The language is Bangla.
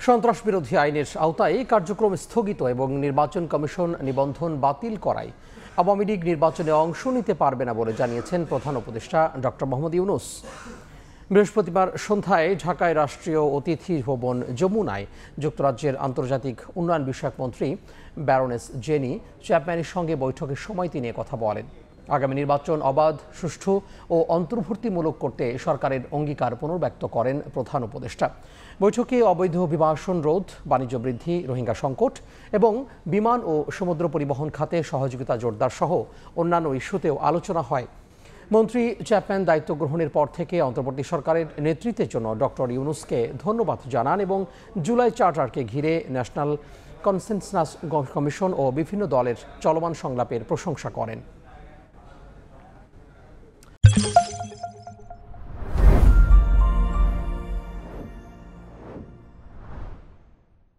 সন্ত্রাসবিরোধী আইনের আওতায় কার্যক্রম স্থগিত এবং নির্বাচন কমিশন নিবন্ধন বাতিল করায় আওয়ামী লীগ নির্বাচনে অংশ নিতে পারবে না বলে জানিয়েছেন প্রধান উপদেষ্টা ডক্টর মোহাম্মদ ইউনূস। বৃহস্পতিবার সন্ধ্যায় ঢাকায় রাষ্ট্রীয় অতিথি ভবন যমুনায় যুক্তরাজ্যের আন্তর্জাতিক উন্নয়ন বিষয়ক মন্ত্রী ব্যারোনেস জেনি চ্যাপম্যানের সঙ্গে বৈঠকের সময় তিনি কথা বলেন। আগামী নির্বাচন অবাধ, সুষ্ঠু ও অন্তর্ভুক্তিমূলক করতে সরকারের অঙ্গীকার পুনর্ব্যক্ত করেন প্রধান উপদেষ্টা। বৈঠকে অবৈধ অভিবাসন রোধ, বাণিজ্য বৃদ্ধি, রোহিঙ্গা সংকট এবং বিমান ও সমুদ্র পরিবহন খাতে সহযোগিতা জোরদার সহ অন্যান্য ইস্যুতেও আলোচনা হয়। মন্ত্রী চ্যাপম্যান দায়িত্ব গ্রহণের পর থেকে অন্তর্বর্তী সরকারের নেতৃত্বের জন্য ডক্টর ইউনূসকে ধন্যবাদ জানান এবং জুলাই চার্টারকে ঘিরে ন্যাশনাল কনসেনসাস কমিশন ও বিভিন্ন দলের চলমান সংলাপের প্রশংসা করেন।